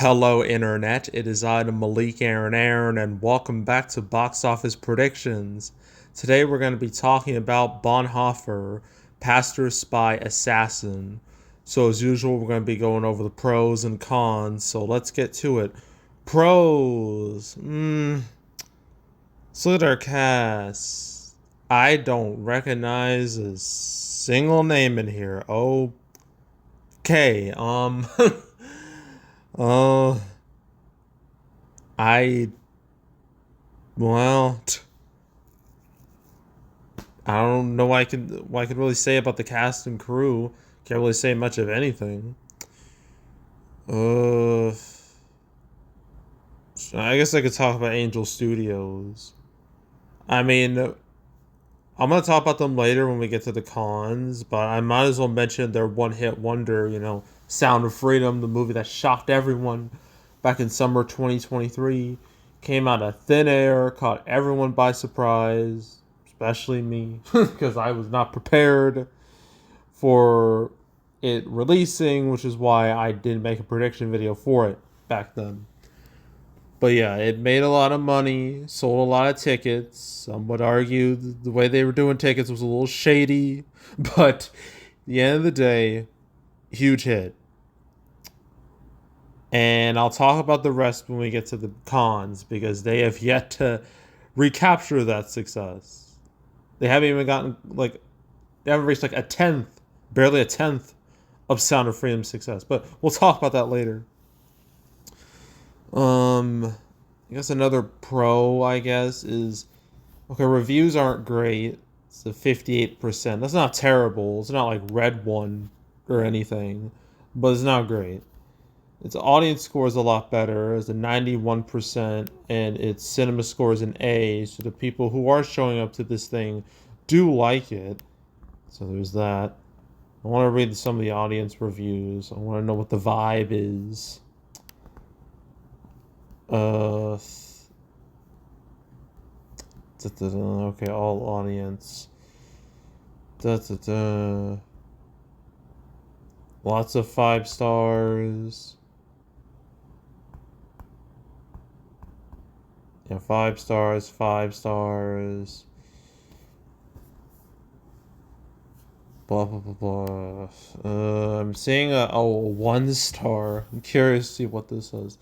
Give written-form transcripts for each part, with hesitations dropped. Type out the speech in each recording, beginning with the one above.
Hello, Internet. It is I, the Malik Aaron, and welcome back to Box Office Predictions. Today we're going to be talking about Bonhoeffer, Pastor, Spy, Assassin. So, as usual, we're going to be going over the pros and cons, so let's get to it. Pros. Let's look at our cast. I don't recognize a single name in here. Okay, uh, I Well, I don't know what I could really say about the cast and crew. Can't really say much of anything. Uh, I guess I could talk about Angel Studios. I mean, I'm gonna talk about them later when we get to the cons, but I might as well mention their one-hit wonder. Sound of Freedom, the movie that shocked everyone back in summer 2023, came out of thin air, caught everyone by surprise, especially me, because I was not prepared for it releasing, which is why I didn't make a prediction video for it back then. But yeah, it made a lot of money, sold a lot of tickets. Some would argue the way they were doing tickets was a little shady, but at the end of the day, huge hit. And I'll talk about the rest when we get to the cons because they have yet to recapture that success. They haven't even gotten they haven't reached like a tenth, barely a tenth of Sound of Freedom success. But we'll talk about that later. I guess another pro, I guess, is okay. Reviews aren't great. It's a 58%. That's not terrible. It's not like Red One or anything, but it's not great. Its audience score is a lot better. It's a 91%, and its cinema score is an A. So the people who are showing up to this thing do like it. So there's that. I want to read some of the audience reviews. I want to know what the vibe is. Uh, okay, all audience. Lots of 5 stars. Yeah, 5 stars, 5 stars. Blah blah blah blah. I'm seeing a 1 star. I'm curious to see what this is.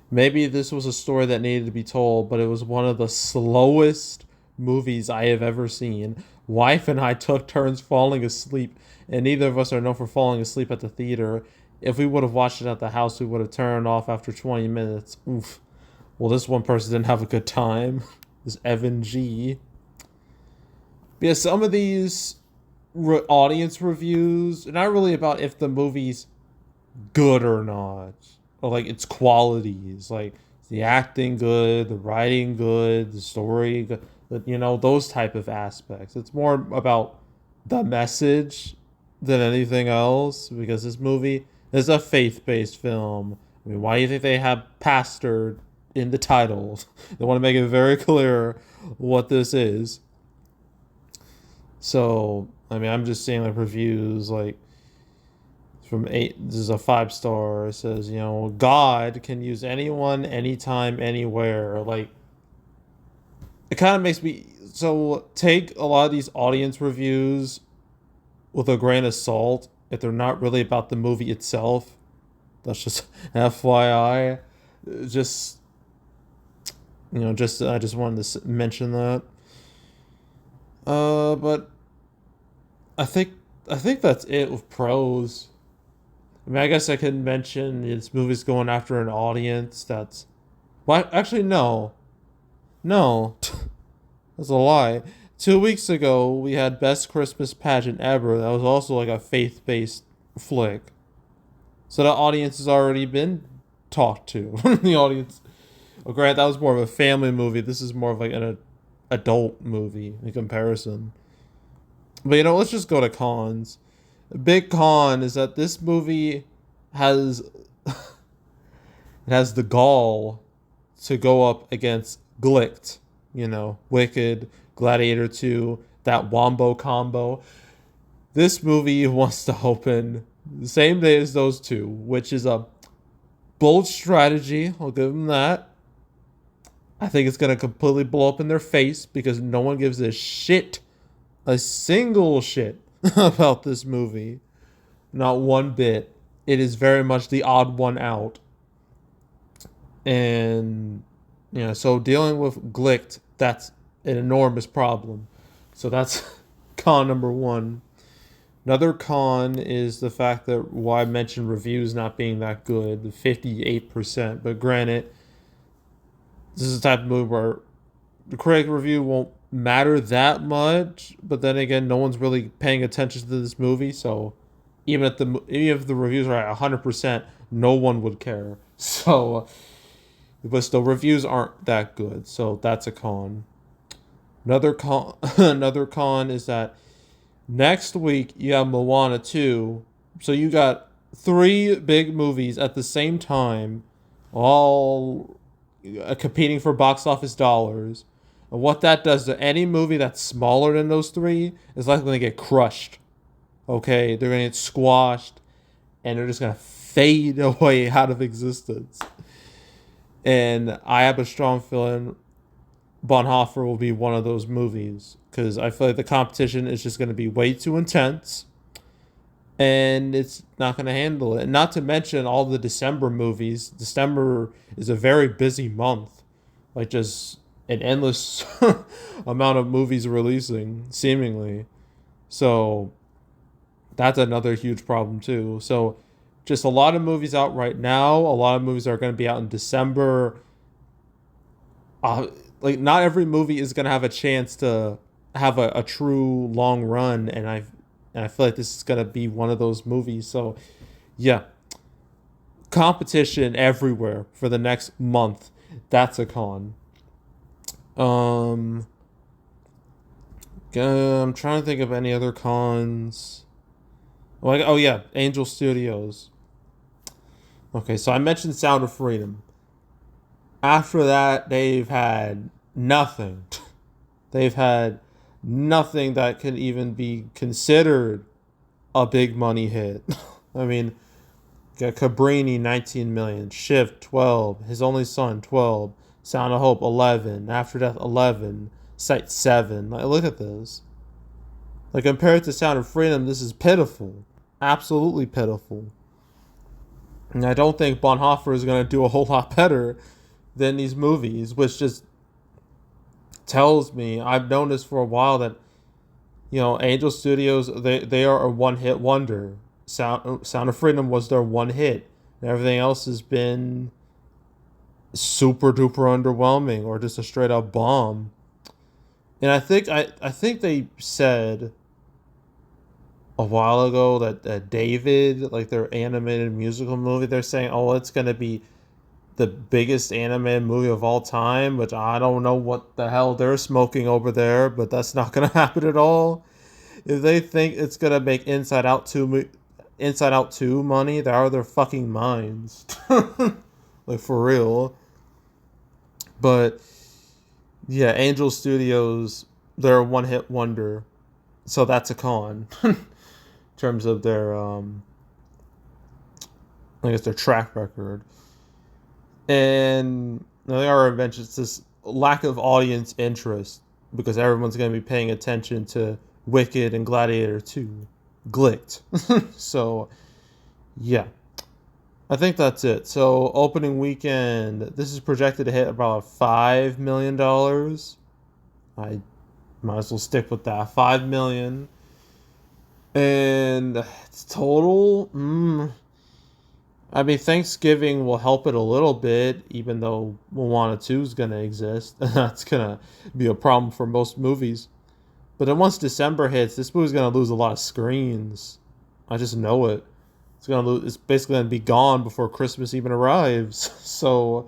Maybe this was a story that needed to be told, but it was one of the slowest movies I have ever seen. Wife and I took turns falling asleep, and neither of us are known for falling asleep at the theater. If we would have watched it at the house, we would have turned off after 20 minutes. Oof. Well, this one person didn't have a good time. This Evan G. But yeah, some of these audience reviews are not really about if the movie's good or not, or like its qualities, like the acting good, the writing good, the story good, those type of aspects. It's more about the message than anything else because this movie is a faith-based film. I mean, why do you think they have pastor in the title? They want to make it very clear what this is. So, I mean, I'm just seeing like reviews like from 8. This is a 5 star. It says, God can use anyone, anytime, anywhere. Like, it kind of makes me so take a lot of these audience reviews with a grain of salt if they're not really about the movie itself. That's just FYI. Just I just wanted to mention that. But I think that's it with pros. I mean, I guess I could mention this movie's going after an audience that's. Well, actually, no. No. That's a lie. 2 weeks ago, we had Best Christmas Pageant Ever. That was also like a faith based flick. So the audience has already been talked to. The audience. Well, granted, that was more of a family movie. This is more of like an adult movie in comparison. But let's just go to cons. A big con is that this movie has it has the gall to go up against Glicked, Wicked, Gladiator 2, that Wombo combo. This movie wants to open the same day as those two, which is a bold strategy. I'll give them that. I think it's gonna completely blow up in their face because no one gives a single shit about this movie. Not one bit. It is very much the odd one out. And so dealing with Glicked, that's an enormous problem. So that's con number one. Another con is the fact that why I mentioned reviews not being that good, the 58%. But granted, this is the type of movie where the critic review won't matter that much. But then again, no one's really paying attention to this movie, so even if the reviews are at 100%, no one would care. So, but still, reviews aren't that good, so that's a con. Another con is that next week you have Moana 2, so you got three big movies at the same time, all competing for box office dollars. And what that does to any movie that's smaller than those three is likely to get crushed. Okay, they're gonna get squashed, and they're just gonna fade away out of existence. And I have a strong feeling Bonhoeffer will be one of those movies because I feel like the competition is just going to be way too intense and it's not going to handle it. And not to mention all the December movies. December is a very busy month, like just an endless amount of movies releasing, seemingly. So that's another huge problem, too. So just a lot of movies out right now. A lot of movies are going to be out in December. Like not every movie is gonna have a chance to have a true long run, and I feel like this is gonna be one of those movies. So, yeah, competition everywhere for the next month. That's a con. Um, I'm trying to think of any other cons. Like, oh yeah, Angel Studios. Okay, so I mentioned Sound of Freedom. After that, they've had nothing. They've had nothing that can even be considered a big money hit. I mean, got Cabrini 19 million, Shift 12, His Only Son 12, Sound of Hope 11, After Death 11, Sight 7. Like, look at this. Like compared to Sound of Freedom, this is pitiful, absolutely pitiful. And I don't think Bonhoeffer is going to do a whole lot better than these movies, which just tells me I've known this for a while that Angel Studios they are a one hit wonder. Sound of Freedom was their one hit, and everything else has been super duper underwhelming or just a straight up bomb. And I think they said a while ago that David, like their animated musical movie, they're saying, oh, it's gonna be the biggest animated movie of all time, which I don't know what the hell they're smoking over there, but that's not gonna happen at all. If they think it's gonna make Inside Out 2 money, they're out of their fucking minds. Like for real. But yeah, Angel Studios, they're a one hit wonder. So that's a con. In terms of their I guess their track record. And they are mentioned this lack of audience interest because everyone's going to be paying attention to Wicked and Gladiator 2. Glicked. So, yeah. I think that's it. So, opening weekend, this is projected to hit about $5 million. I might as well stick with that. $5 million. And it's total, I mean, Thanksgiving will help it a little bit, even though Moana 2 is going to exist. That's going to be a problem for most movies. But then once December hits, this movie's going to lose a lot of screens. I just know it. It's basically going to be gone before Christmas even arrives. So,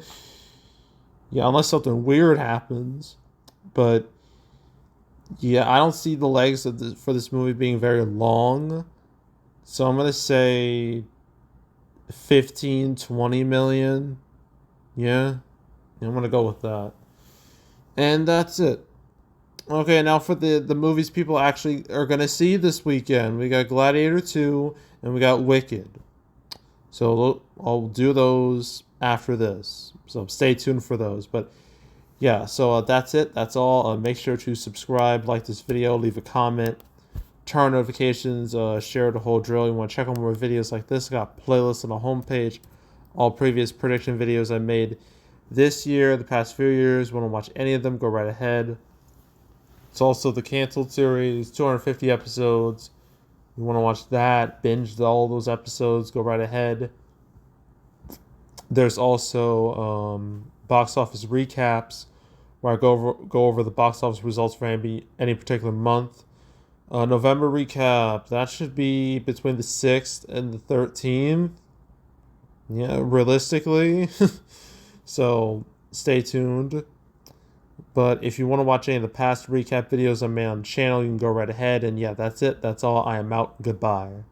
yeah, unless something weird happens. But, yeah, I don't see the legs for this movie being very long. So I'm going to say 15-20 million. Yeah, I'm gonna go with that. And that's it. Okay, now for the movies people actually are gonna see this weekend, we got Gladiator 2 and we got Wicked. So I'll do those after this. So stay tuned for those. But yeah, so that's it. That's all. Make sure to subscribe, like this video, leave a comment, turn on notifications, share the whole drill. You want to check out more videos like this? I got playlists on the homepage. All previous prediction videos I made this year, the past few years. Want to watch any of them? Go right ahead. It's also the canceled series, 250 episodes. You want to watch that? Binge all those episodes. Go right ahead. There's also box office recaps where I go over the box office results for any particular month. November recap, that should be between the 6th and the 13th. Yeah, realistically. So stay tuned. But if you want to watch any of the past recap videos I made on the channel, you can go right ahead. And yeah, that's it. That's all. I am out. Goodbye.